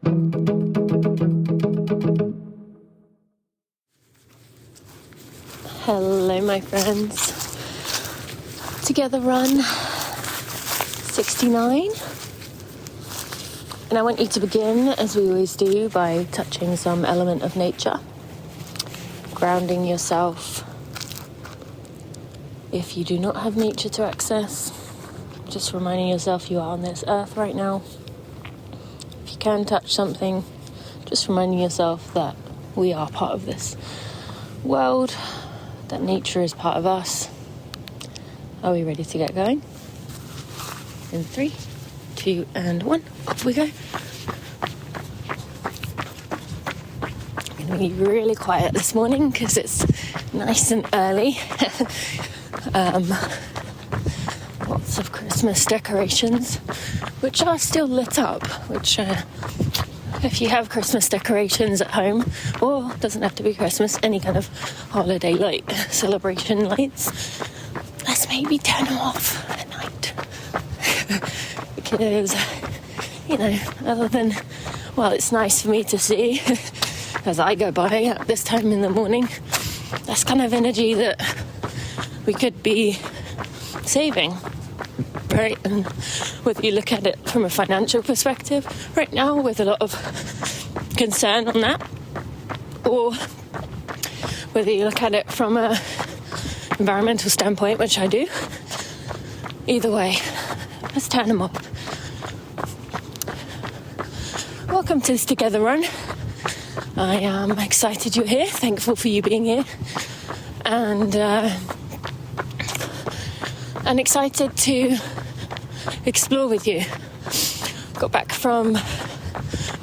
Hello, my friends. Together run 69. And I want you to begin, as we always do, by touching some element of nature, grounding yourself. If you do not have nature to access, just reminding yourself you are on this earth right now. If you can touch something, just reminding yourself that we are part of this world, that nature is part of us. Are we ready to get going? In 3, 2, and 1, off we go. I'm going to be really quiet this morning because it's nice and early. Lots of Christmas decorations, which are still lit up, which if you have Christmas decorations at home, or doesn't have to be Christmas, any kind of holiday light, celebration lights, let's maybe turn them off at night. Because, other than, well, it's nice for me to see as I go by at this time in the morning, that's kind of energy that we could be saving, right? And whether you look at it from a financial perspective right now with a lot of concern on that, or whether you look at it from a environmental standpoint, which I do, either way, let's turn them off. Welcome to this Together Run. I am excited you're here, thankful for you being here, and excited to explore with you. Got back from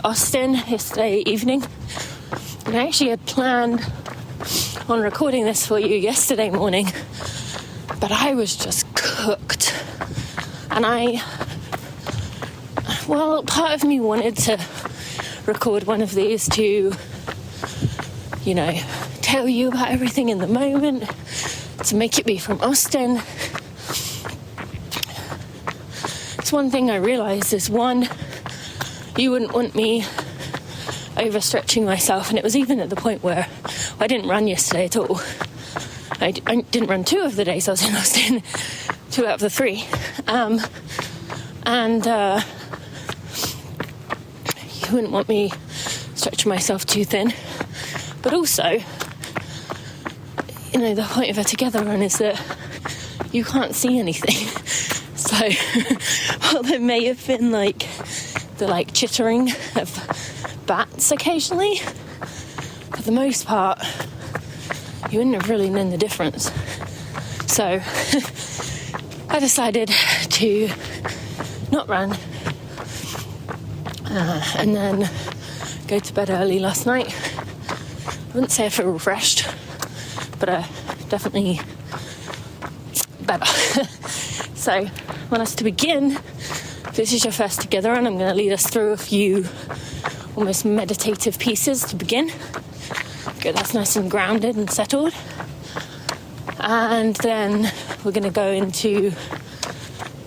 Austin yesterday evening, and I actually had planned on recording this for you yesterday morning, but I was just cooked. And part of me wanted to record one of these to, tell you about everything in the moment, to make it be from Austin. It's one thing I realised is, one, you wouldn't want me overstretching myself, and it was even at the point where I didn't run yesterday at all. I didn't run 2 of the days I was in Austin, 2 out of the 3. You wouldn't want me stretching myself too thin. But also, the point of a Together Run is that you can't see anything. So, while there may have been the chittering of bats occasionally, for the most part, you wouldn't have really known the difference. So, I decided to not run and then go to bed early last night. I wouldn't say I feel refreshed, but definitely better. So, I want us to begin. If this is your first Together Run, I'm going to lead us through a few almost meditative pieces to begin. Get us nice and grounded and settled. And then we're going to go into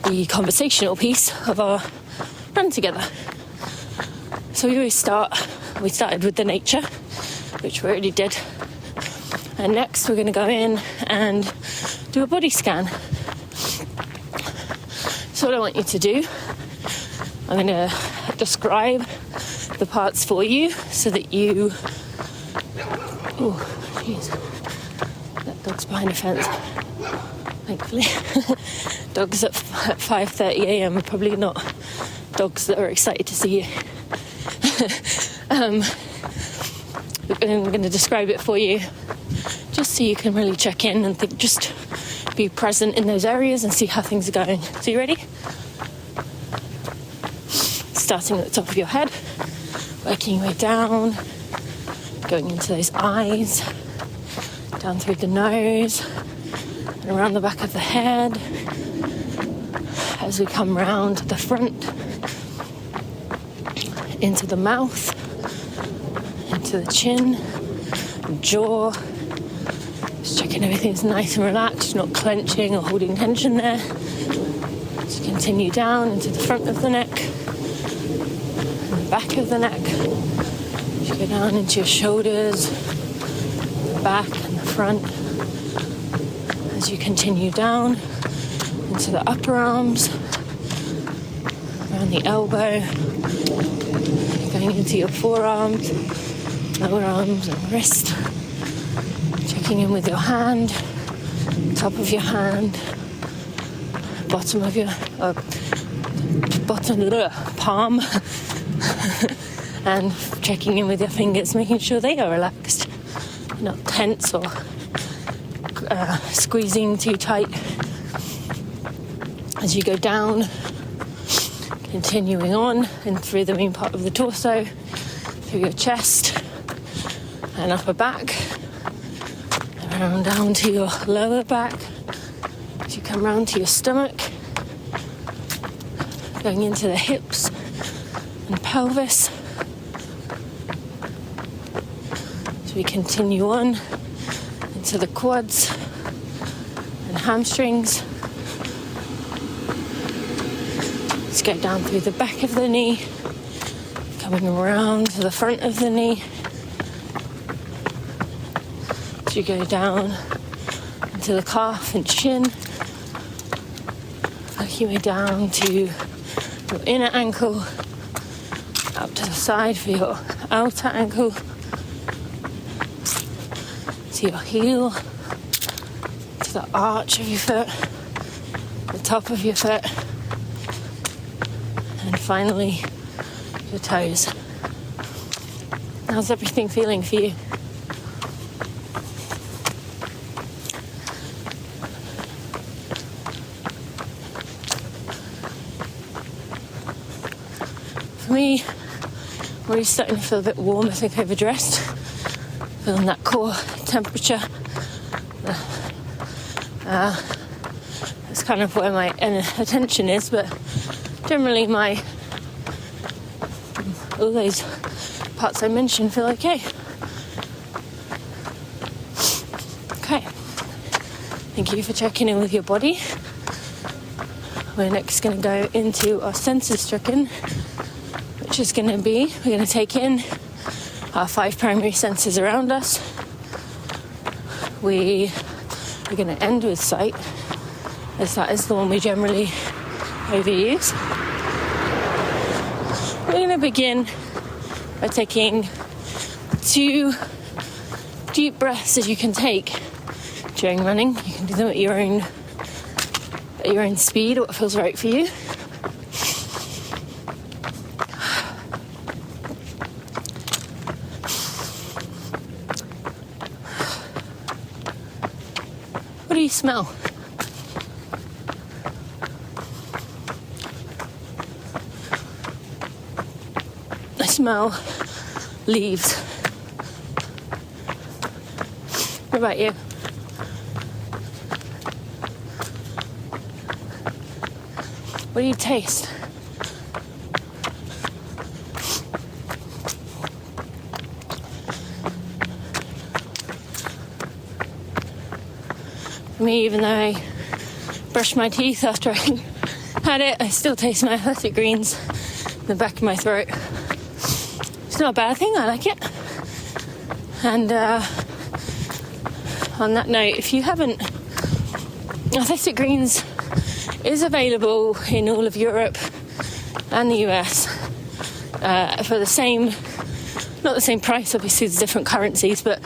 the conversational piece of our run together. So we started with the nature, which we already did. And next we're going to go in and do a body scan. So what I want you to do, I'm going to describe the parts for you so that you... Oh, jeez. That dog's behind a fence, thankfully. Dogs at 5:30 a.m. are probably not dogs that are excited to see you. I'm going to describe it for you just so you can really check in and just be present in those areas and see how things are going. So you ready? Starting at the top of your head, working your way down, going into those eyes, down through the nose, and around the back of the head, as we come round the front, into the mouth, into the chin, jaw. Just checking everything's nice and relaxed, not clenching or holding tension there. Just continue down into the front of the neck, and back of the neck. As you go down into your shoulders, the back and the front. As you continue down into the upper arms, around the elbow, going into your forearms, lower arms and wrist. Checking in with your hand, top of your hand, bottom of your palm, and checking in with your fingers, making sure they are relaxed, not tense or squeezing too tight. As you go down, continuing on and through the main part of the torso, through your chest and upper back, around down to your lower back. As you come round to your stomach, going into the hips and pelvis. As we continue on into the quads and hamstrings. Let's go down through the back of the knee, coming around to the front of the knee. As you go down into the calf and shin, working way down to your inner ankle, out to the side for your outer ankle, to your heel, to the arch of your foot, the top of your foot, and finally your toes. How's everything feeling for you? For me, I'm really starting to feel a bit warm. I think overdressed. Feeling that core temperature. That's kind of where my attention is, but generally all those parts I mentioned feel okay. Okay. Thank you for checking in with your body. We're next going to go into our senses stricken, which is going to be, we're going to take in our 5 primary senses around us. We're going to end with sight, as that is the one we generally overuse. We're going to begin by taking 2 deep breaths as you can take during running. You can do them at your own speed, or what feels right for you. What do you smell? I smell leaves. What about you? What do you taste? For me, even though I brushed my teeth after I had it, I still taste my athletic greens in the back of my throat. It's not a bad thing, I like it. And on that note, if you haven't, athletic greens is available in all of Europe and the US for the same, not the same price, obviously there's different currencies, but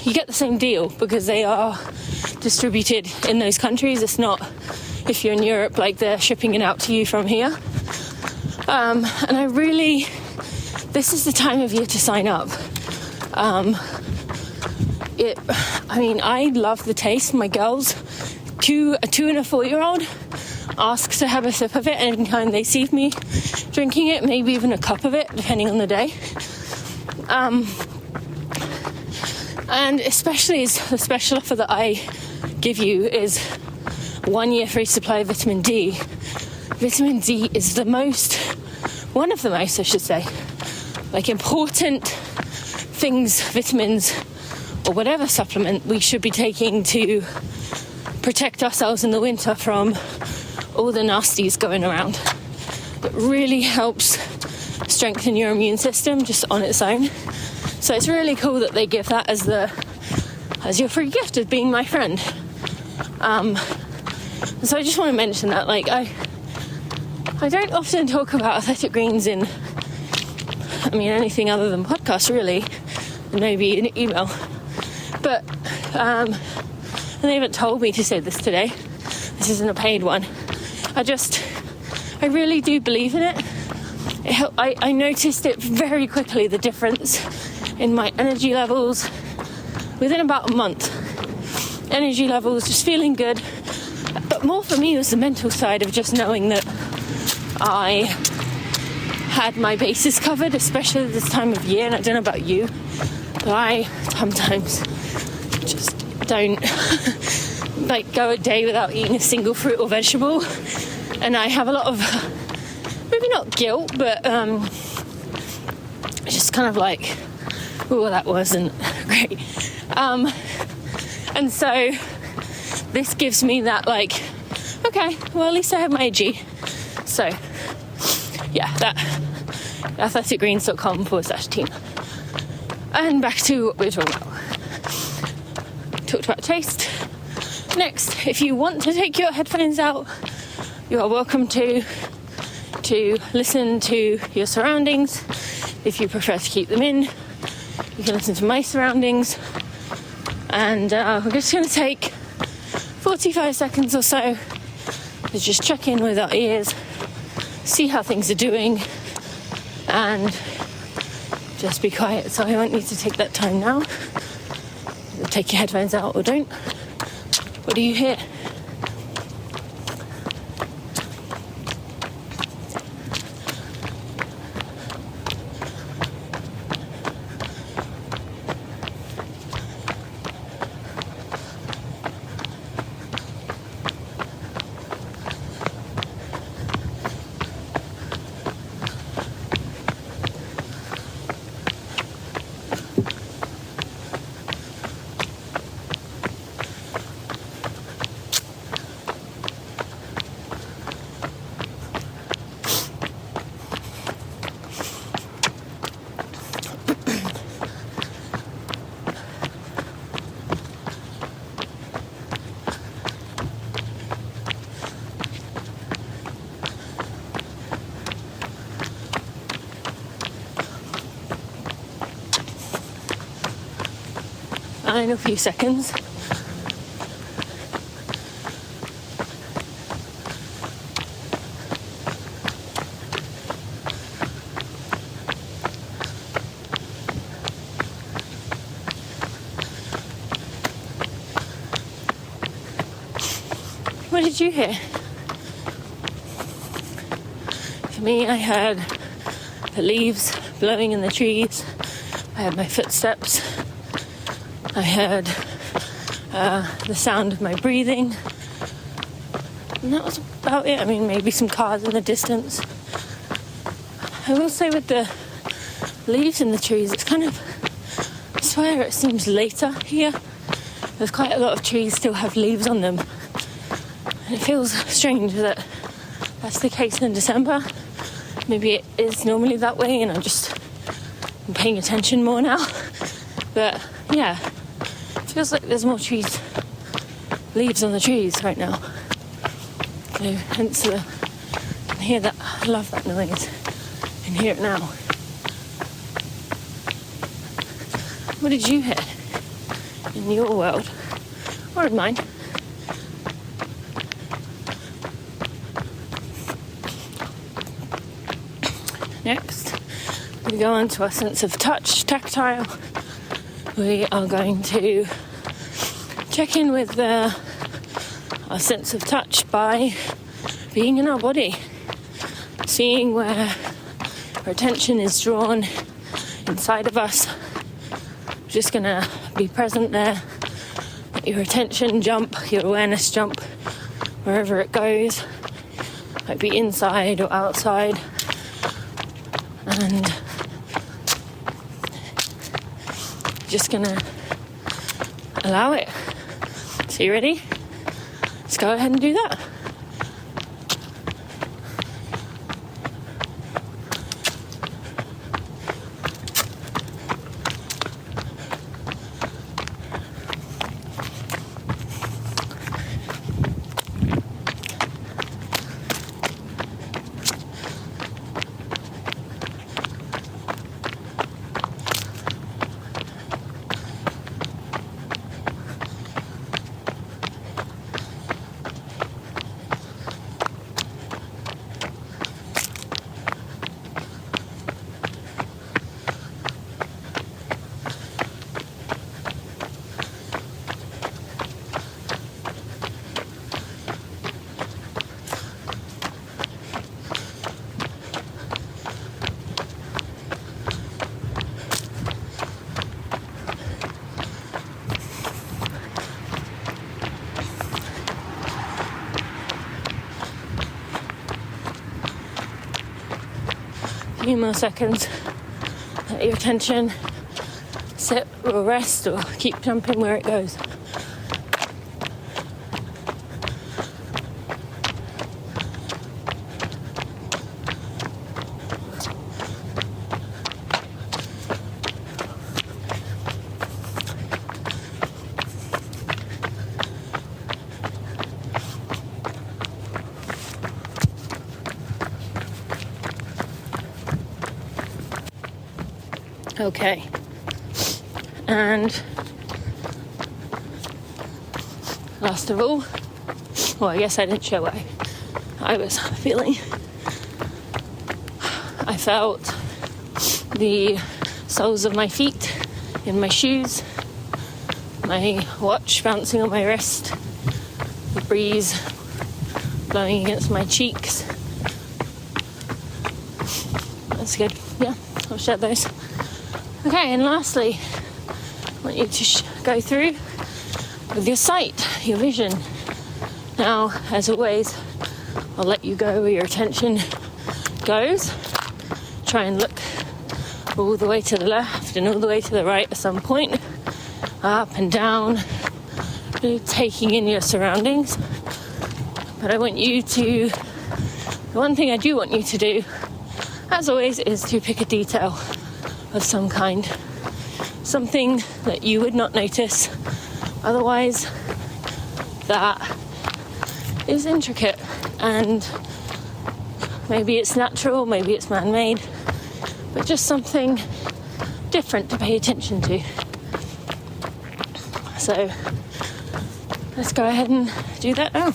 you get the same deal because they are distributed in those countries. It's not, if you're in Europe, like they're shipping it out to you from here. And this is the time of year to sign up. I love the taste. My girls, a 2 and a 4-year-old, ask to have a sip of it anytime they see me drinking it, maybe even a cup of it, depending on the day. And especially the special offer that I give you is 1 year free supply of vitamin D. Vitamin D is one of the most, I should say, important things, vitamins, or whatever supplement we should be taking to protect ourselves in the winter from all the nasties going around. It really helps strengthen your immune system just on its own. So it's really cool that they give that as your free gift of being my friend. So I just want to mention that, like, I don't often talk about athletic greens in, anything other than podcasts, really, and maybe an email. But and they haven't told me to say this today. This isn't a paid one. I really do believe in it. I noticed it very quickly, the difference in my energy levels within about a month. Energy levels, just feeling good. But more for me was the mental side of just knowing that I had my bases covered, especially this time of year. And I don't know about you, but I sometimes just don't go a day without eating a single fruit or vegetable. And I have a lot of, maybe not guilt, but just kind of like, oh, that wasn't great. And so this gives me that, like, okay, well, at least I have my AG. So, yeah, that athleticgreens.com/team. And back to what we were talking about. Talked about taste. Next, if you want to take your headphones out, you are welcome to listen to your surroundings. If you prefer to keep them in, you can listen to my surroundings. And we're just going to take 45 seconds or so to just check in with our ears, see how things are doing, and just be quiet. So I won't need to take that time now. Take your headphones out or don't. What do you hear? In a few seconds. What did you hear? For me, I heard the leaves blowing in the trees. I heard my footsteps. I heard the sound of my breathing, and that was about it. Maybe some cars in the distance. I will say with the leaves in the trees, it's kind of, I swear it seems later here. There's quite a lot of trees still have leaves on them, and it feels strange that that's the case in December. Maybe it is normally that way, and I'm paying attention more now. But yeah. Feels like there's more leaves on the trees right now. So hence I can hear that. I love that noise. I can hear it now. What did you hear in your world or in mine? Next, we go on to our sense of touch, tactile. We are going to check in with our sense of touch by being in our body, seeing where our attention is drawn inside of us. Just going to be present there. Let your attention jump, your awareness jump wherever it goes. Might be inside or outside. And just gonna allow it. So you ready? Let's go ahead and do that. few more seconds. Let your attention sit or rest or keep jumping where it goes. Okay, and last of all, well, I guess I didn't show what I was feeling. I felt the soles of my feet in my shoes, my watch bouncing on my wrist, the breeze blowing against my cheeks. That's good. Yeah, I'll share those. Okay, and lastly, I want you to go through with your sight, your vision. Now, as always, I'll let you go where your attention goes. Try and look all the way to the left and all the way to the right at some point, up and down, really taking in your surroundings. But I want you to, the one thing I do want you to do, as always, is to pick a detail of some kind, something that you would not notice otherwise, that is intricate, and maybe it's natural, maybe it's man-made, but just something different to pay attention to. So let's go ahead and do that now.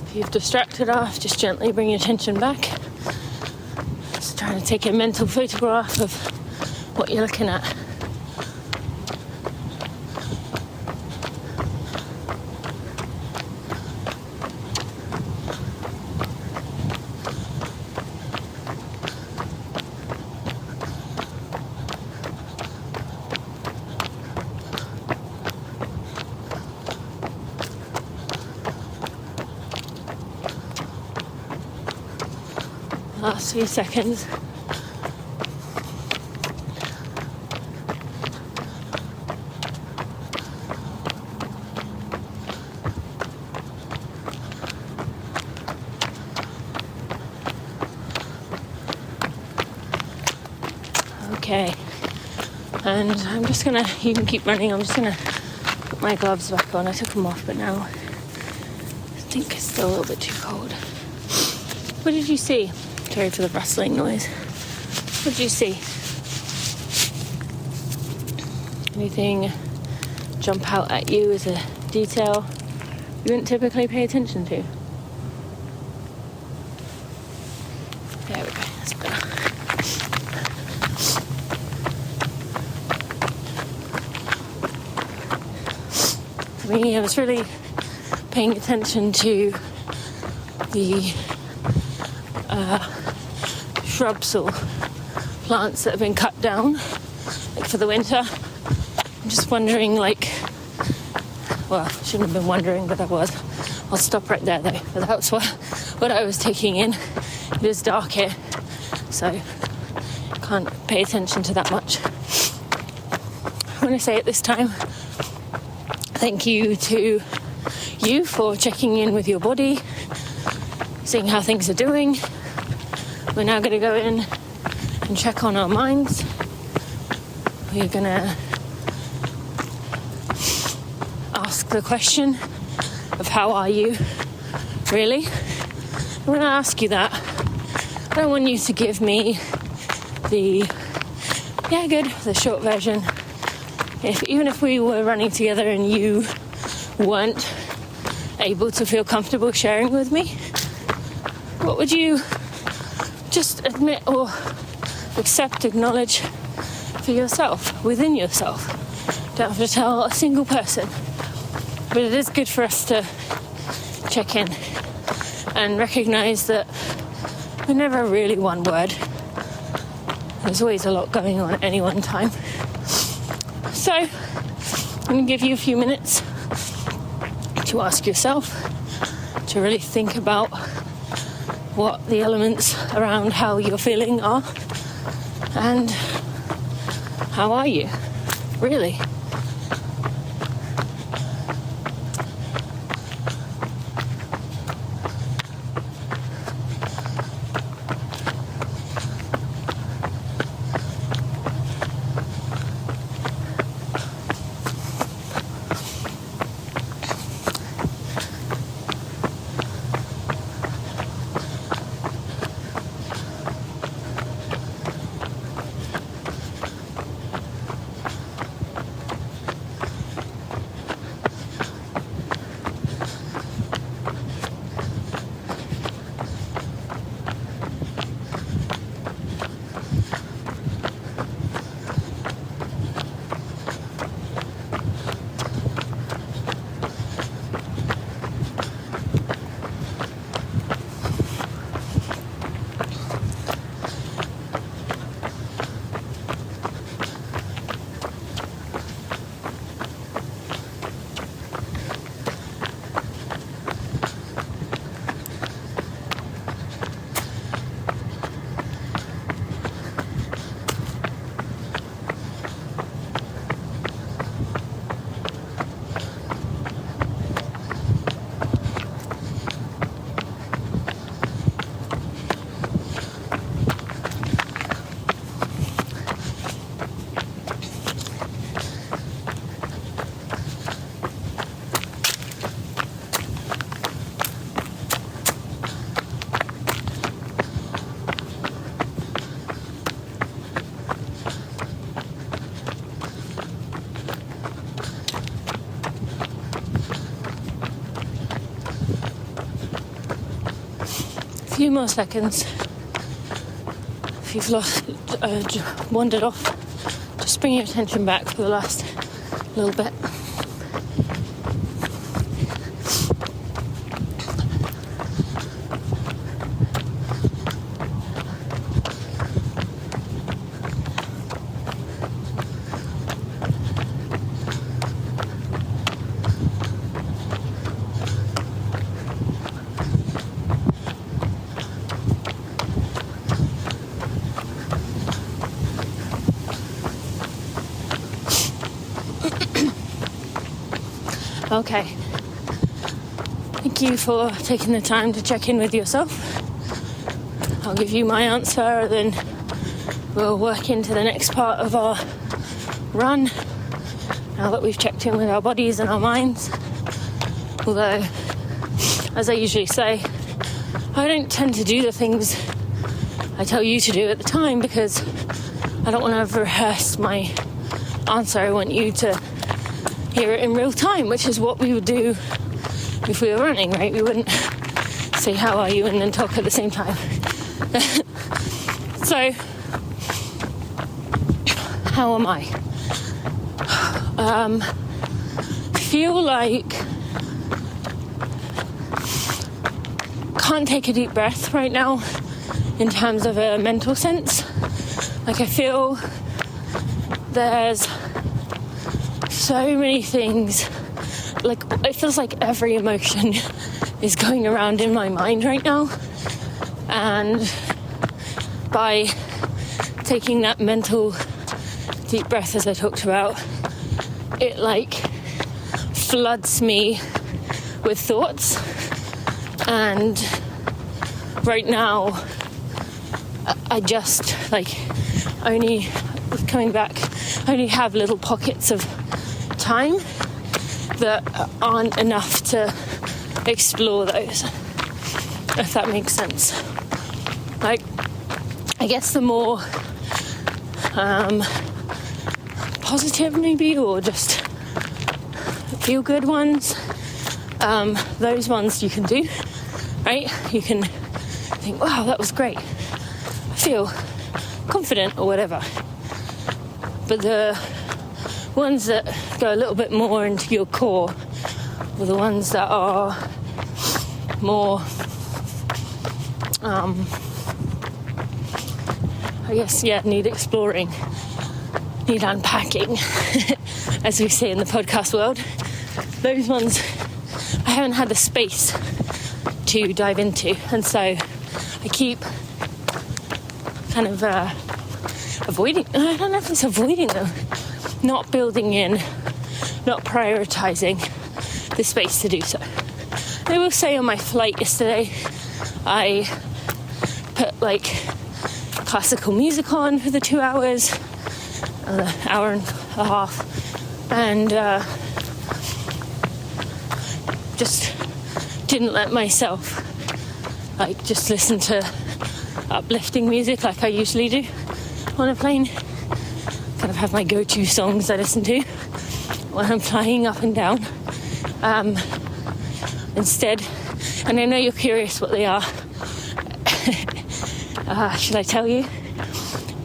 If you've distracted off, just gently bring your attention back. Just trying to take a mental photograph of what you're looking at. Last few seconds. Okay, and I'm just gonna, you can keep running, I'm just gonna put my gloves back on. I took them off, but now I think it's still a little bit too cold. What did you see? Sorry for the rustling noise. What did you see? Anything jump out at you as a detail you wouldn't typically pay attention to? There we go, that's better. For me, I was really paying attention to the shrubs or plants that have been cut down, like for the winter. I'm just wondering, like, well, I shouldn't have been wondering, but I was. I'll stop right there though. But that was what I was taking in It is dark here, so can't pay attention to that much. I want to say at this time, thank you to you for checking in with your body, seeing how things are doing. We're now going to go in and check on our minds. We're going to ask the question of how are you, really? I'm going to ask you that. I don't want you to give me the short version. Even if we were running together and you weren't able to feel comfortable sharing with me, what would you just admit or accept, acknowledge for yourself, within yourself? Don't have to tell a single person, but it is good for us to check in and recognize that we're never really one word. There's always a lot going on at any one time. So I'm going to give you a few minutes to ask yourself, to really think about what the elements around how you're feeling are, and how are you, really? Few more seconds. If you've wandered off, just bring your attention back for the last little bit. Okay. Thank you for taking the time to check in with yourself. I'll give you my answer, then we'll work into the next part of our run, now that we've checked in with our bodies and our minds. Although, as I usually say, I don't tend to do the things I tell you to do at the time because I don't want to have rehearsed my answer. I want you to hear it in real time, which is what we would do if we were running, right? We wouldn't say, how are you, and then talk at the same time. So, how am I? Feel like can't take a deep breath right now in terms of a mental sense. Like, I feel there's so many things, like it feels like every emotion is going around in my mind right now, And by taking that mental deep breath, as I talked about, it like floods me with thoughts. And right now I just only have little pockets of time that aren't enough to explore those, if that makes sense. I guess the more positive maybe, or just feel good ones, those ones you can do, right? You can think, wow, that was great, I feel confident or whatever. But the ones that go a little bit more into your core, or the ones that are more need exploring, need unpacking, as we say in the podcast world. Those ones I haven't had the space to dive into, and so I keep kind of avoiding. I don't know if it's avoiding them, not building in, not prioritizing the space to do so. I will say on my flight yesterday, I put classical music on for the 2 hours, hour and a half, and just didn't let myself just listen to uplifting music like I usually do on a plane. Kind of have my go-to songs I listen to when I'm flying up and down. Instead, and I know you're curious what they are. Should I tell you?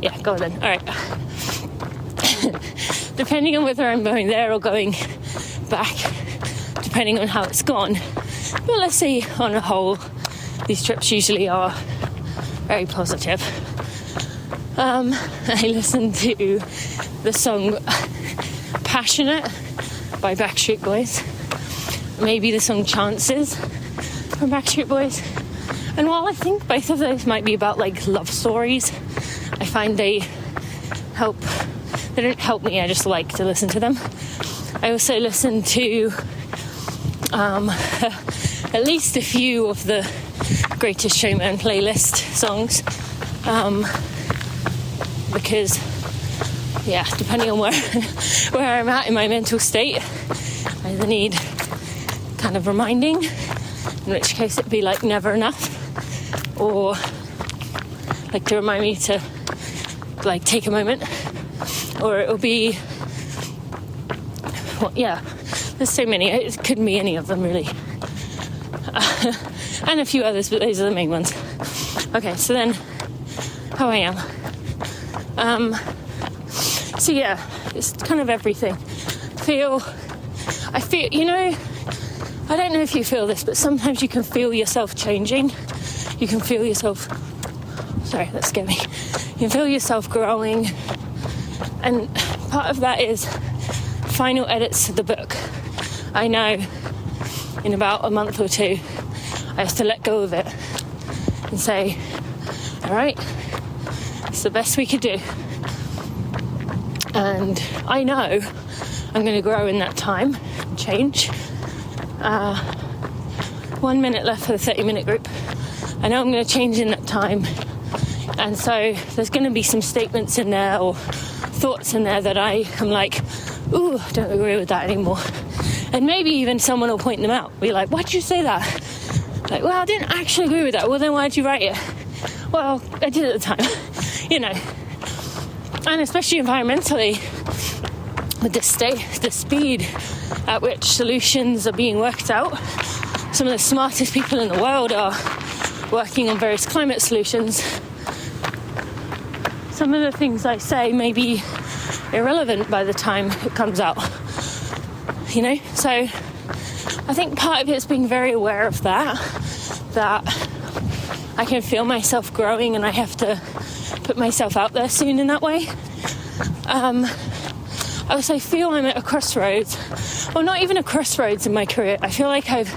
Yeah, go on then. All right. Depending on whether I'm going there or going back, depending on how it's gone. But let's say on a whole, these trips usually are very positive. I listened to the song Passionate by Backstreet Boys. Maybe the song Chances from Backstreet Boys. And while I think both of those might be about love stories, I find they don't help me, I just like to listen to them. I also listen to at least a few of the Greatest Showman playlist songs, because depending on where I'm at in my mental state, I either need kind of reminding, in which case it'd be Never Enough, or to remind me to take a moment, or it'll be there's so many, it could be any of them really, and a few others, but those are the main ones. Okay, so then how I am, it's kind of everything. I feel, I don't know if you feel this, but sometimes you can feel yourself changing. You can feel yourself, sorry, that scared me. You can feel yourself growing. And part of that is final edits to the book. I know in about a month or two, I have to let go of it and say, all right, it's the best we could do. And I know I'm going to grow in that time and change. 1 minute left for the 30-minute group. I know I'm going to change in that time. And so there's going to be some statements in there or thoughts in there that I am ooh, I don't agree with that anymore. And maybe even someone will point them out. Be like, why'd you say that? Well, I didn't actually agree with that. Well, then why'd you write it? Well, I did at the time, And especially environmentally, with the speed at which solutions are being worked out. Some of the smartest people in the world are working on various climate solutions. Some of the things I say may be irrelevant by the time it comes out, So I think part of it is being very aware of that I can feel myself growing and I have to put myself out there soon in that way. I also feel I'm at a crossroads, or not even a crossroads in my career. I feel like I've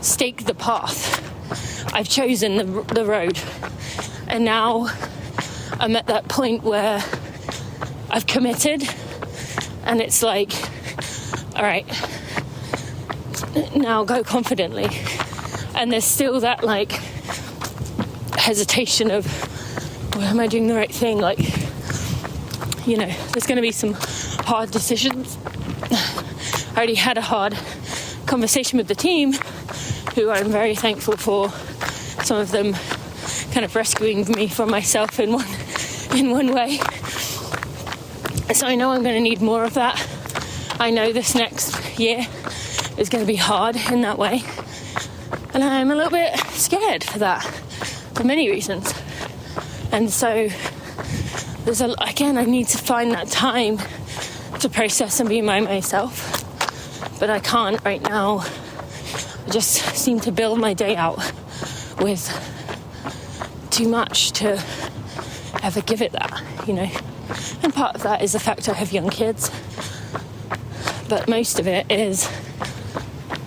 staked the path. I've chosen the road. And now I'm at that point where I've committed, and it's like, all right, now go confidently. And there's still that like hesitation of, well, am I doing the right thing? Like, you know, there's going to be some hard decisions. I already had a hard conversation with the team, who I'm very thankful for, some of them kind of rescuing me from myself in one way. So I know I'm going to need more of that. I know this next year is going to be hard in that way. And I'm a little bit scared for that, for many reasons. And so I need to find that time to process and be myself. But I can't right now. I just seem to build my day out with too much to ever give it that, you know. And part of that is the fact I have young kids. But most of it is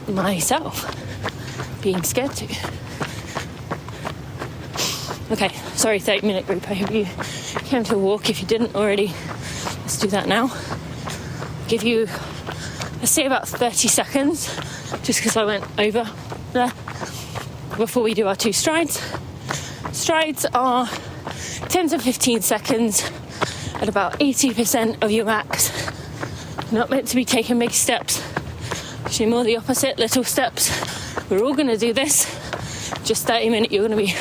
myself being scared to. Okay, sorry, 30-minute group. I hope you came to a walk. If you didn't already, let's do that now. Give you, let's say, about 30 seconds, just because I went over there, before we do our 2 strides. Strides are 10 to 15 seconds at about 80% of your max. Not meant to be taking big steps. Actually, more the opposite, little steps. We're all going to do this. Just 30 minutes, you're going to be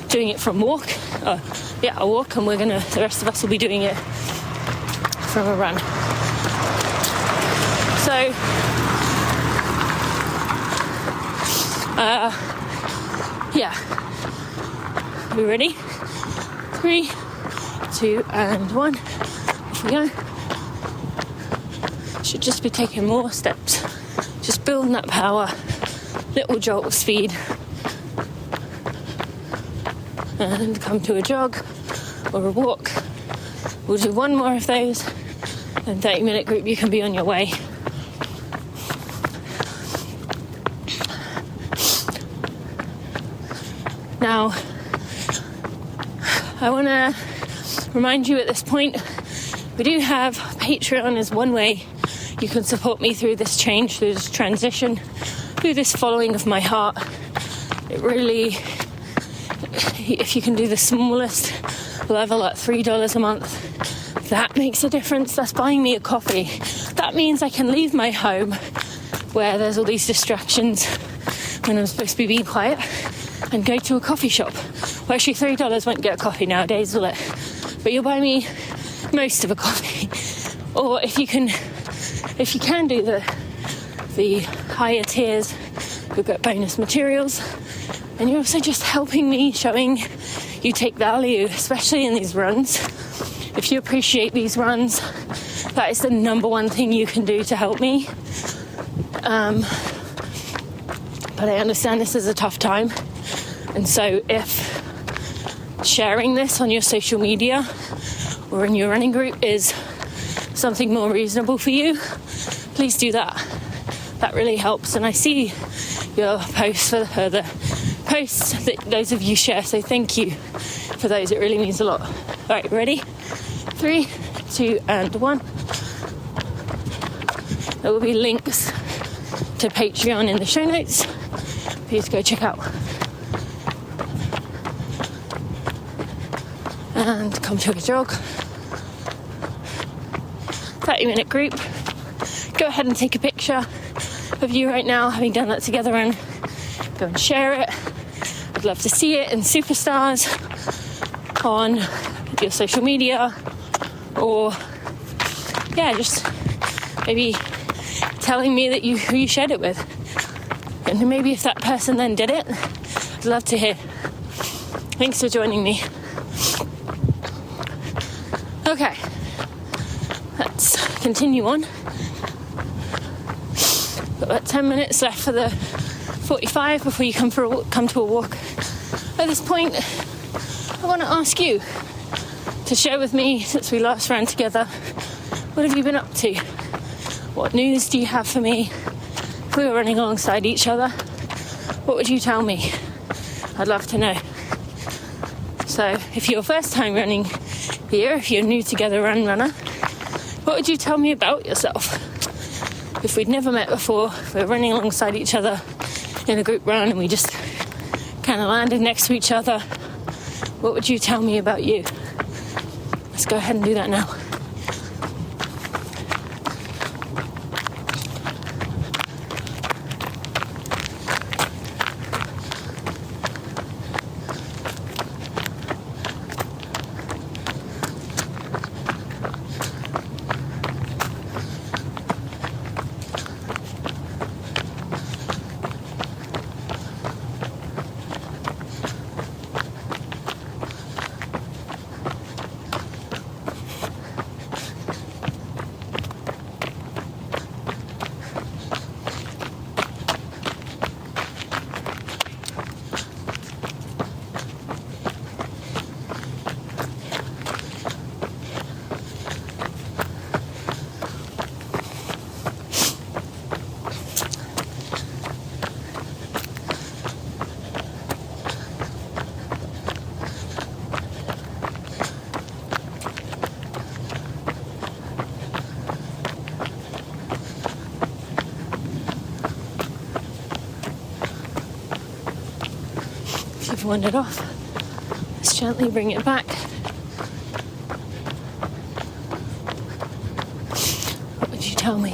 doing it from walk. A walk, and the rest of us will be doing it from a run. So, Are we ready? 3, 2, and 1. Off we go. Should just be taking more steps. Just building that power. Little jolt of speed. And come to a jog or a walk. We'll do 1 more of those. Then 30-minute group, you can be on your way. Now, I want to remind you at this point, we do have Patreon as one way you can support me through this change, through this transition, through this following of my heart. It really, if you can do the smallest level at $3 a month, that makes a difference. That's buying me a coffee. That means I can leave my home where there's all these distractions when I'm supposed to be being quiet and go to a coffee shop. Well, actually, $3 won't get a coffee nowadays, will it? But you'll buy me most of a coffee. Or if you can do the higher tiers, you'll get bonus materials. And you're also just helping me, showing you take value, especially in these runs. If you appreciate these runs, that is the number one thing you can do to help me. But I understand this is a tough time. And so if sharing this on your social media or in your running group is something more reasonable for you, please do that. That really helps. And I see your posts for the posts that those of you share, so thank you for those. It really means a lot. All right, ready? 3, 2, and 1. There will be links to Patreon in the show notes. Please go check out. And come to a jog. 30-minute group. Go ahead and take a picture of you right now having done that together and go and share it. I'd love to see it in Superstars on your social media, or just maybe telling me that who you shared it with. And maybe if that person then did it, I'd love to hear. Thanks for joining me. Okay, let's continue on. Got about 10 minutes left for the 45 before you come to a walk. At this point, I want to ask you to share with me, since we last ran together, what have you been up to? What news do you have for me? If we were running alongside each other, what would you tell me? I'd love to know. So if you're first time running here, if you're new to Gather Run runner, what would you tell me about yourself? If we'd never met before, if we're running alongside each other in a group run and we just kind of landed next to each other, what would you tell me about you? Let's go ahead and do that now. You've wandered off. Let's gently bring it back. What would you tell me?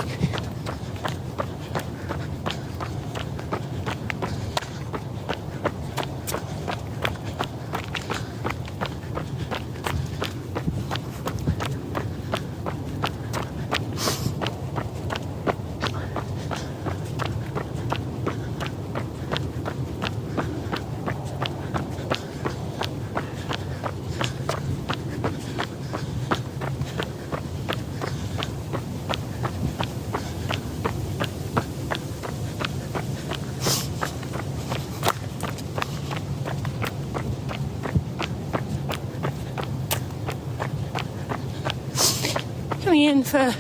Coming in for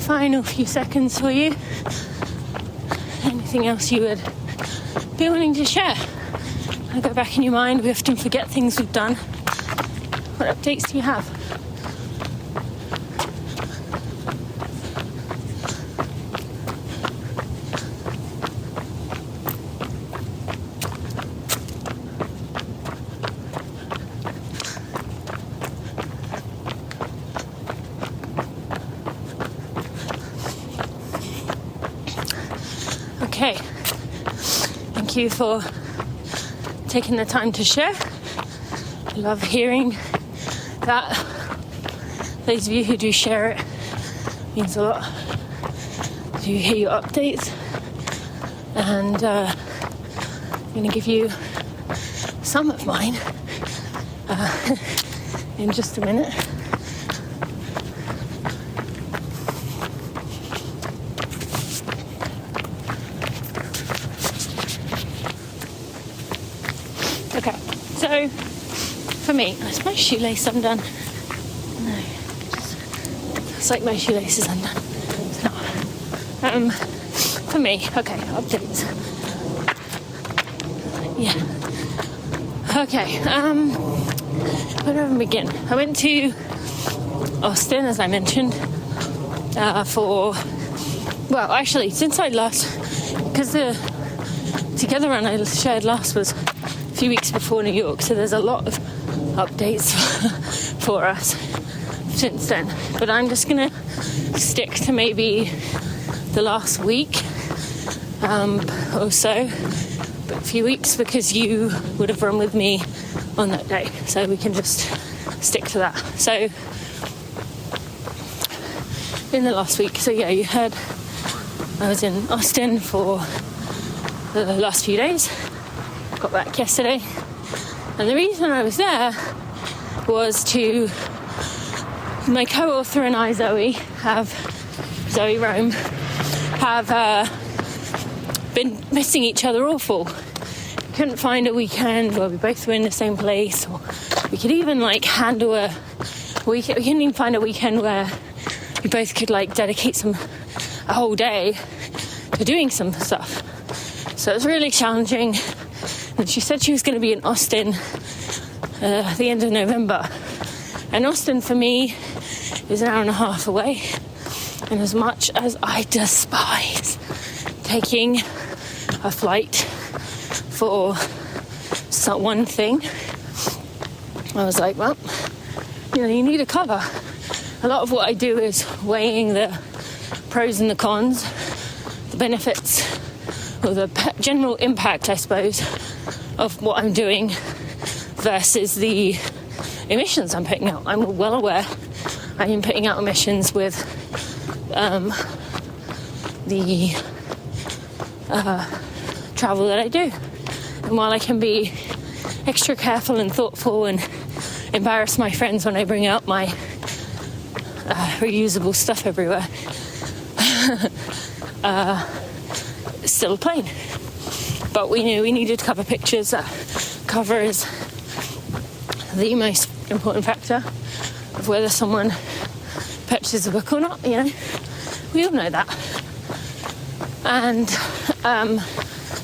final few seconds for you. Anything else you would be wanting to share? I go back in your mind, we often forget things we've done. What updates do you have? Okay, thank you for taking the time to share. I love hearing that. Those of you who do share it means a lot. Do hear your updates, and I'm going to give you some of mine in just a minute. Okay, so for me, is my shoelace undone? No, it's like my shoelace is undone. It's not. For me, okay, updates. Yeah. Okay, where do I even begin? I went to Austin, as I mentioned, since I last, because the Together Run I shared last was a few weeks before New York, so there's a lot of updates for us since then. But I'm just going to stick to maybe the last week or so, but a few weeks, because you would have run with me on that day, so we can just stick to that. So in the last week, so yeah, you heard I was in Austin for the last few days. Got back yesterday, and the reason I was there was to, my co-author and I, Zoe Rome, have been missing each other awful. Couldn't find a weekend where we both were in the same place, or we could even handle we couldn't even find a weekend where we both could dedicate a whole day to doing some stuff. So it was really challenging. And she said she was going to be in Austin at the end of November. And Austin for me is an hour and a half away. And as much as I despise taking a flight for one thing, I was like, well, you need a cover. A lot of what I do is weighing the pros and the cons, the benefits, or the general impact, I suppose, of what I'm doing versus the emissions I'm putting out. I'm well aware I am putting out emissions with the travel that I do. And while I can be extra careful and thoughtful and embarrass my friends when I bring out my reusable stuff everywhere, it's still a plane. But we knew we needed to cover pictures. That cover is the most important factor of whether someone purchases a book or not, We all know that. And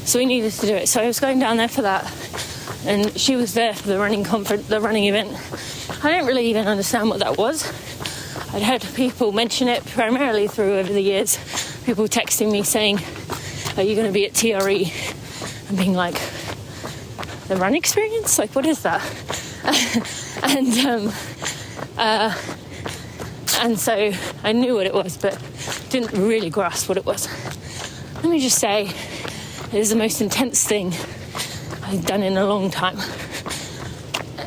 so we needed to do it. So I was going down there for that. And she was there for the running event. I didn't really even understand what that was. I'd heard people mention it primarily through over the years. People texting me saying, are you going to be at TRE? And being like, the run experience? Like, what is that? And so I knew what it was, but didn't really grasp what it was. Let me just say, it is the most intense thing I've done in a long time.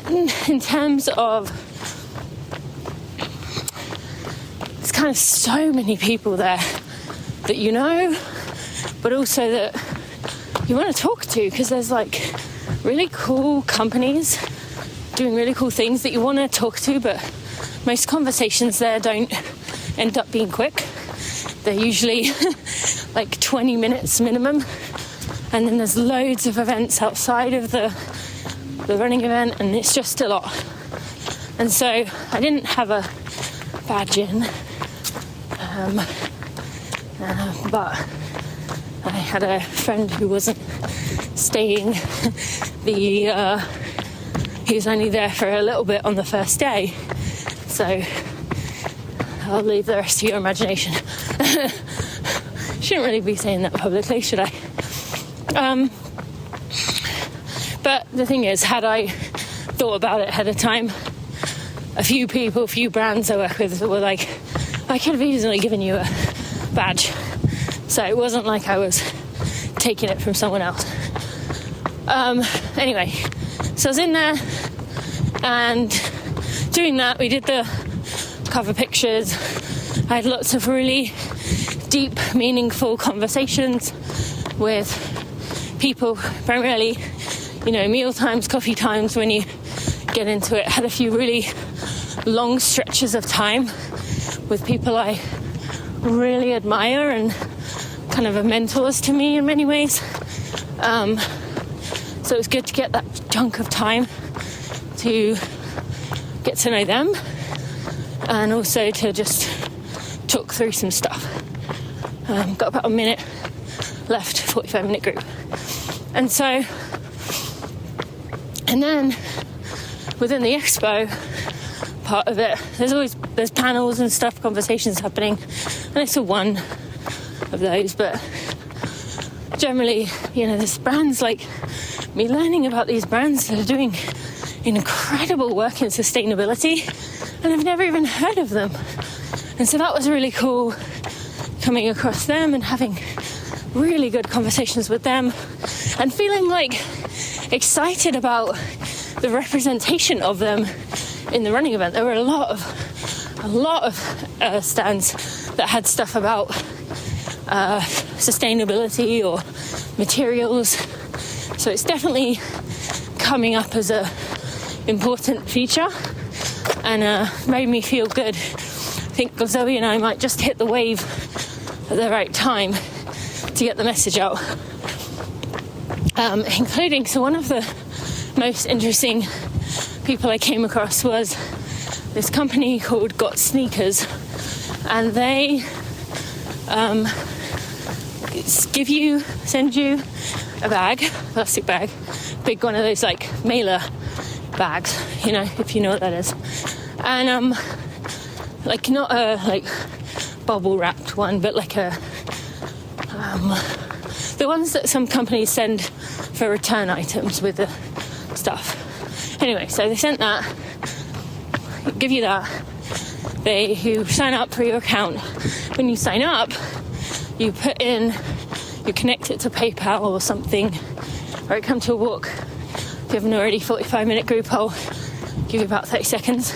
In terms of, there's kind of so many people there that you know, but also that you want to talk to, because there's like really cool companies doing really cool things that you want to talk to, but most conversations there don't end up being quick. They're usually like 20 minutes minimum, and then there's loads of events outside of the running event, and it's just a lot. And so I didn't have a badge in, but I had a friend who wasn't staying. He was only there for a little bit on the first day, so I'll leave the rest to your imagination. Shouldn't really be saying that publicly, should I? But the thing is, had I thought about it ahead of time, a few brands I work with were like, I could have easily given you a badge. So it wasn't like I was taking it from someone else. Anyway, so I was in there and doing that. We did the cover pictures. I had lots of really deep, meaningful conversations with people, primarily, meal times, coffee times, when you get into it. Had a few really long stretches of time with people I really admire and kind of are mentors to me in many ways. So it was good to get that chunk of time to get to know them and also to just talk through some stuff. Got about a minute left, 45-minute group. And then within the expo part of it, there's panels and stuff, conversations happening, and I saw one of those, but generally, there's brands like me learning about these brands that are doing incredible work in sustainability, and I've never even heard of them. And so that was really cool, coming across them and having really good conversations with them and feeling like excited about the representation of them in the running event. There were a lot of stands that had stuff about sustainability or materials. So it's definitely coming up as a important feature and made me feel good. I think Zoe and I might just hit the wave at the right time to get the message out. Including, so one of the most interesting people I came across was this company called Got Sneakers, and they send you a bag, plastic bag, big one of those like mailer bags, you know, if you know what that is. And like not a like bubble wrapped one, but like a the ones that some companies send for return items with the stuff. Anyway, so they sent that, give you that. You sign up for your account. When you sign up, you connect it to PayPal or something, or it come to a walk. If you haven't already, 45-minute group, I'll give you about 30 seconds.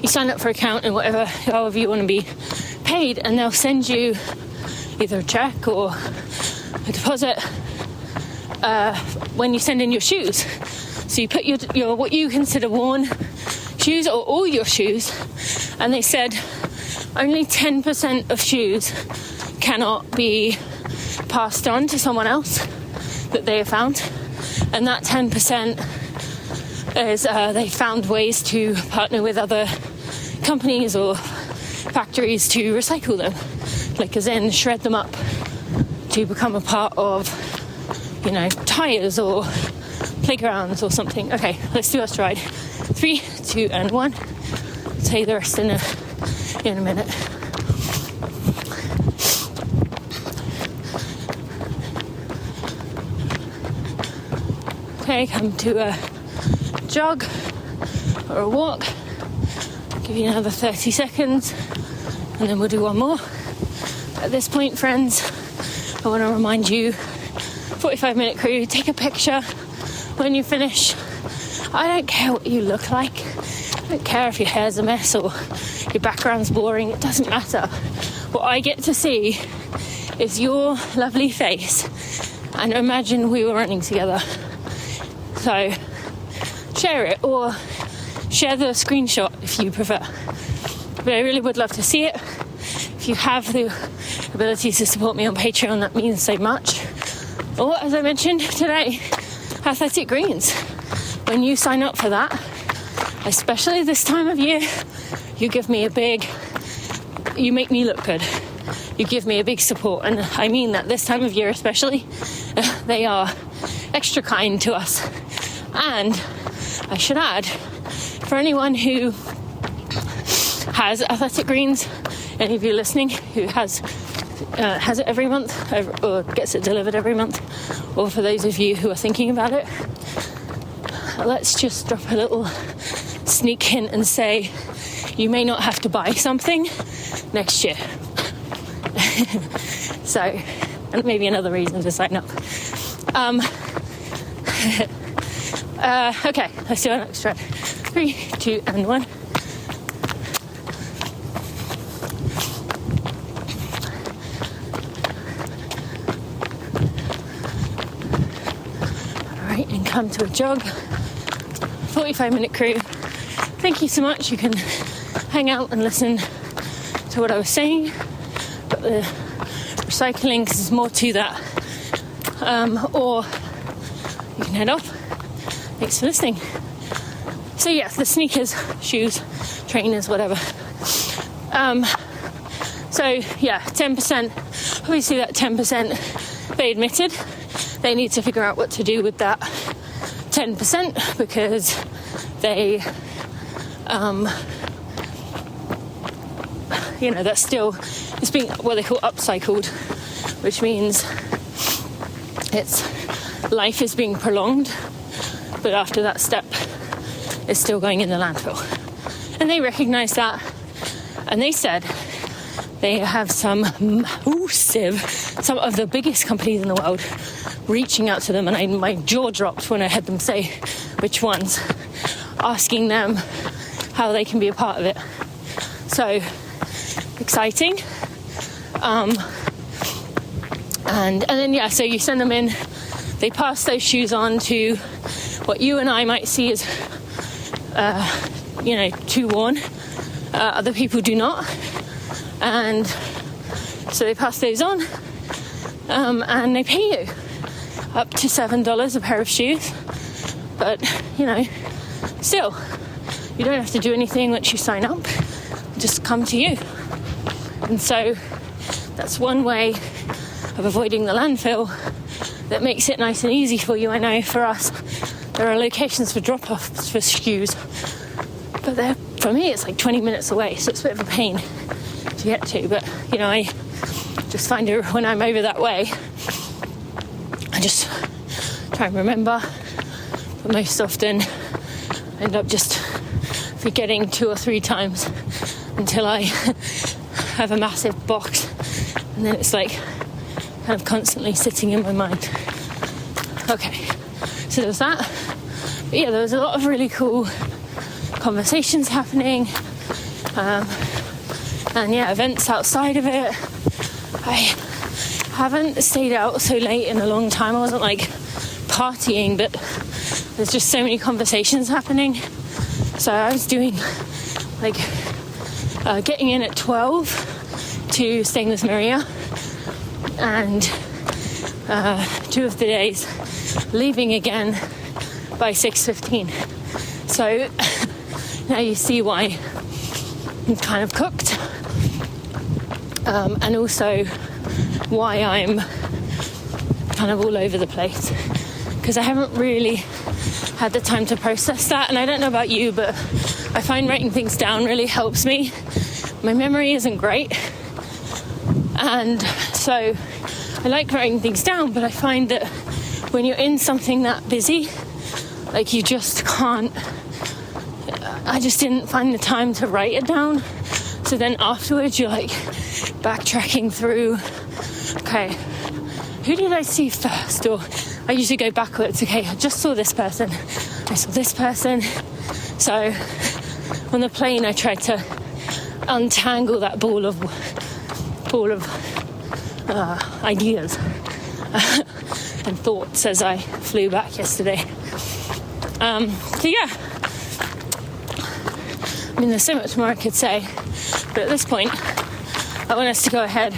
You sign up for account and however you want to be paid, and they'll send you either a check or a deposit when you send in your shoes. So you put your what you consider worn shoes or all your shoes, and they said only 10% of shoes cannot be passed on to someone else that they have found, and that 10% is they found ways to partner with other companies or factories to recycle them, like as in shred them up to become a part of, you know, tires or playgrounds or something. Okay, let's do our stride. 3, 2, and 1. Tell you the rest in a minute. Okay, come to a jog or a walk. Give you another 30 seconds, and then we'll do one more. At this point, friends, I want to remind you, 45-minute crew, take a picture when you finish. I don't care what you look like. I don't care if your hair's a mess or your background's boring. It doesn't matter. What I get to see is your lovely face, and imagine we were running together. So share it, or share the screenshot if you prefer. But I really would love to see it. If you have the ability to support me on Patreon, that means so much. Or, as I mentioned today, Athletic Greens. When you sign up for that, especially this time of year, you give me you make me look good. You give me a big support, and I mean that this time of year especially. They are extra kind to us. And I should add, for anyone who has Athletic Greens, any of you listening who has it every month or gets it delivered every month, or for those of you who are thinking about it, let's just drop a little sneak hint and say you may not have to buy something next year. So, and maybe another reason to sign up. Okay, let's do our next stride. 3, 2, and 1. Alright, and come to a jog. 45-minute crew. Thank you so much. You can hang out and listen to what I was saying, but the recycling, because there's more to that. Or you can head off. Thanks for listening. So yeah, the sneakers, shoes, trainers, whatever. So yeah, 10%. Obviously that 10%, they admitted they need to figure out what to do with that 10% because they, that's still, it's being what they call upcycled, which means life is being prolonged, but after that step, it's still going in the landfill. And they recognise that, and they said they have some of the biggest companies in the world reaching out to them, and my jaw dropped when I heard them say which ones, asking them how they can be a part of it. So exciting. And then so you send them in, they pass those shoes on to what you and I might see as too worn. Other people do not, and so they pass those on, and they pay you up to $7 a pair of shoes. But still, you don't have to do anything once you sign up. Just come to you. And so that's one way of avoiding the landfill that makes it nice and easy for you. I know for us, there are locations for drop-offs for shoes, but for me, it's like 20 minutes away, so it's a bit of a pain to get to. But, you know, I just find it when I'm over that way, I just try and remember, but most often I end up just forgetting 2 or 3 times until I have a massive box, and then it's like kind of constantly sitting in my mind. Okay, so there's that. But yeah, there was a lot of really cool conversations happening, and yeah, events outside of it. I haven't stayed out so late in a long time. I wasn't like partying, but there's just so many conversations happening. So I was doing like getting in at 12 to staying with Maria, and 2 of the days leaving again by 6:15. So now you see why I'm kind of cooked, and also why I'm kind of all over the place, because I haven't really had the time to process that. And I don't know about you, but I find writing things down really helps me. My memory isn't great, and so I like writing things down, but I find that when you're in something that busy, like you just can't, I just didn't find the time to write it down. So then afterwards you're like backtracking through, okay, who did I see first? Or I usually go backwards. Okay, I just saw this person, I saw this person. So on the plane I tried to untangle that ball of ideas and thoughts as I flew back yesterday. So yeah, I mean, there's so much more I could say, but at this point I want us to go ahead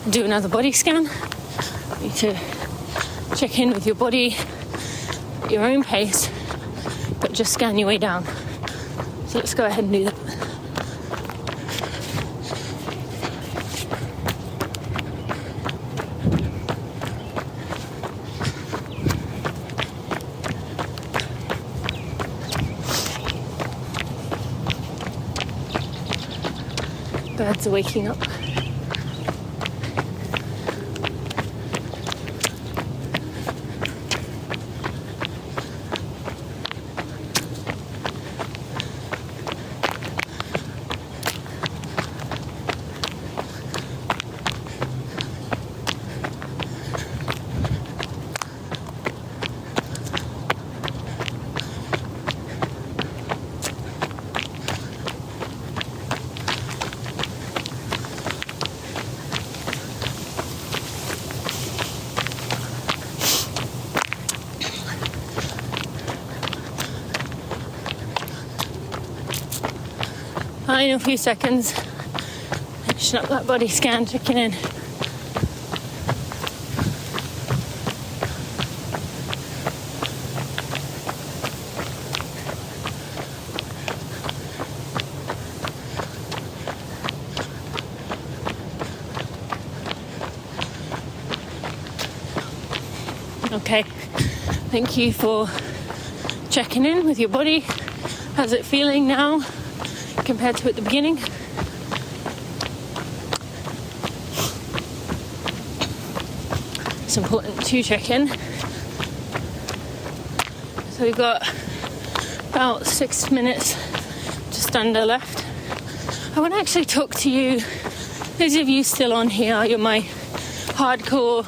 and do another body scan. You need to check in with your body at your own pace, but just scan your way down. So let's go ahead and do that. Birds are waking up. Final few seconds, finishing up that body scan, checking in. Okay, thank you for checking in with your body. How's it feeling now compared to at the beginning? It's important to check in. So we've got about 6 minutes just under left. I want to actually talk to you, those of you still on here, you're my hardcore,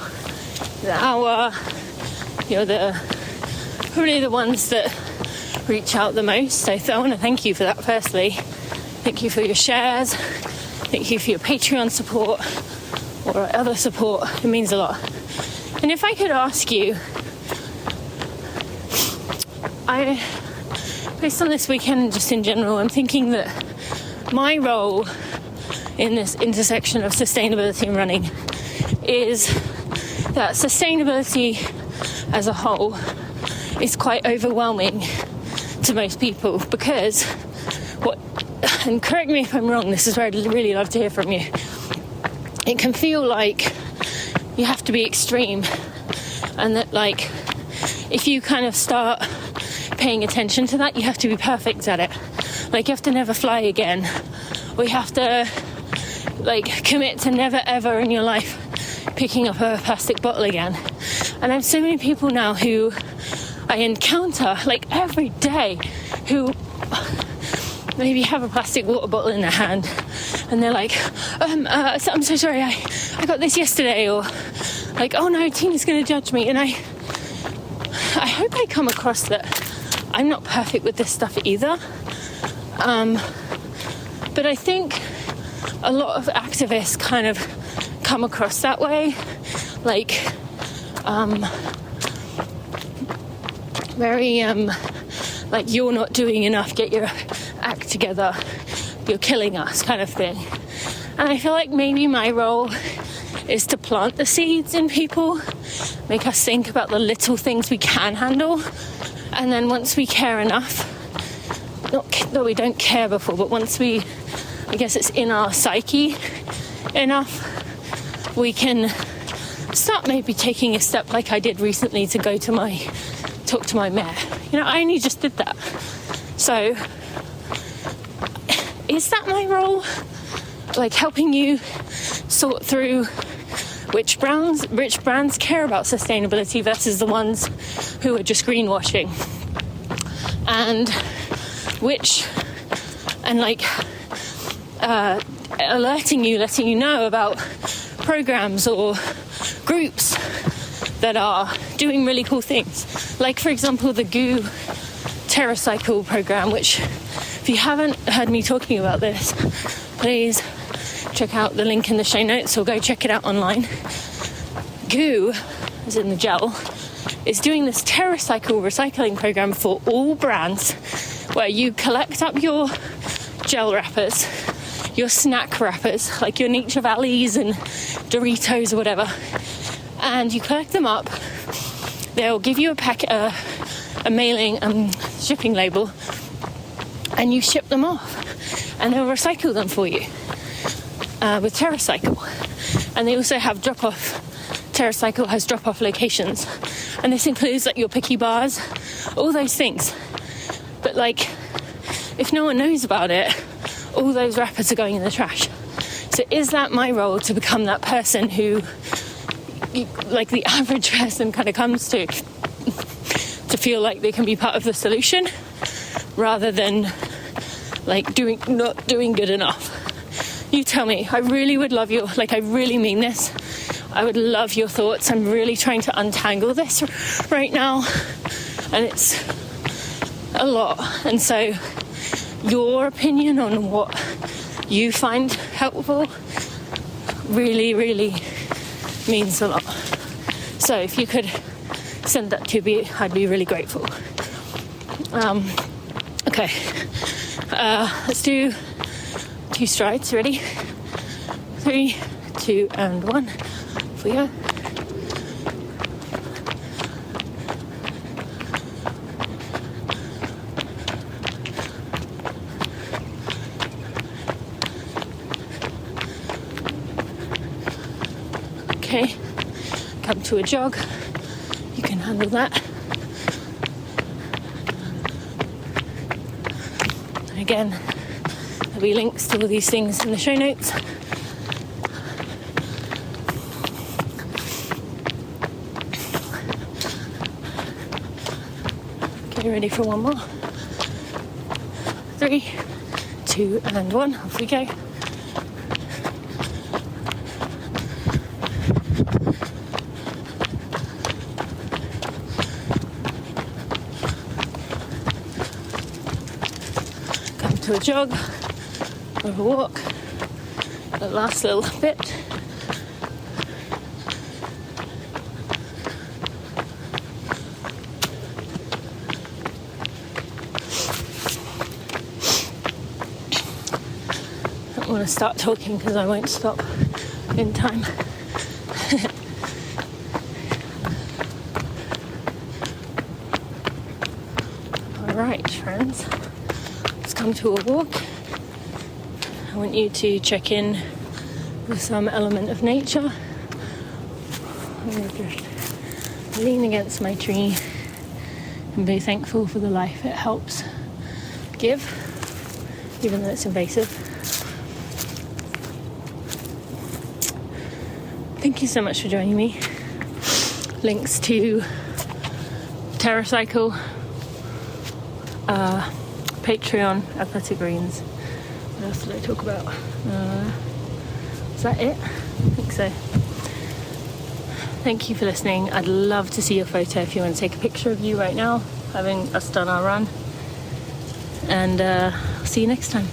you're probably the ones that reach out the most. So I want to thank you for that firstly. Thank you for your shares. Thank you for your Patreon support or other support. It means a lot. And if I could ask you, based on this weekend and just in general, I'm thinking that my role in this intersection of sustainability and running is that sustainability as a whole is quite overwhelming to most people, because and correct me if I'm wrong, this is where I'd really love to hear from you, it can feel like you have to be extreme And that, like, if you kind of start paying attention to that, you have to be perfect at it. Like, you have to never fly again. Or you have to, like, commit to never ever in your life picking up a plastic bottle again. And I have so many people now who I encounter, like, every day, who maybe have a plastic water bottle in their hand and they're like, I'm so sorry, I got this yesterday, or like, oh no, Tina's going to judge me. And I hope I come across that I'm not perfect with this stuff either. But I think a lot of activists kind of come across that way, like, very, like, you're not doing enough, get your act together, you're killing us kind of thing. And I feel like maybe my role is to plant the seeds in people, make us think about the little things we can handle, and then once we care enough, not that we don't care before, but once we, I guess it's in our psyche enough, we can start maybe taking a step like I did recently to go to talk to my mayor. You know, I only just did that. So, is that my role? Like, helping you sort through which brands care about sustainability versus the ones who are just greenwashing, and letting you know about programs or groups that are doing really cool things. Like, for example, the GOO Terracycle program, which, if you haven't heard me talking about this, please check out the link in the show notes or go check it out online. GOO, as in the gel, is doing this Terracycle recycling program for all brands, where you collect up your gel wrappers, your snack wrappers, like your Nature Valleys and Doritos or whatever, and you collect them up. They'll give you a mailing shipping label, and you ship them off, and they'll recycle them for you with Terracycle. And they also have drop-off. Terracycle has drop-off locations, and this includes, like, your picky bars, all those things. But, like, if no one knows about it, all those wrappers are going in the trash. So is that my role, to become that person who, like, the average person kind of comes to feel like they can be part of the solution, rather than, like, not doing good enough? You tell me. I really would love your, like, I really mean this. I would love your thoughts. I'm really trying to untangle this right now, and it's a lot. And so your opinion on what you find helpful really, really means a lot. So if you could send that to me, I'd be really grateful. Okay. Let's do 2 strides. Ready? 3, 2, and 1. Off we go. Okay. Come to a jog. You can handle that. And again, there'll be links to all these things in the show notes. Okay, ready for one more? 3, 2, and 1. Off we go. To a jog or a walk, that last little bit. I don't want to start talking because I won't stop in time. All right, friends. Come to a walk. I want you to check in with some element of nature. I'm going to just lean against my tree and be thankful for the life it helps give, even though it's invasive. Thank you so much for joining me. Links to Terracycle, Patreon, Athletic Greens. What else did I talk about? Is that it? I think so. Thank you for listening. I'd love to see your photo if you want to take a picture of you right now, having us done our run. And I'll see you next time.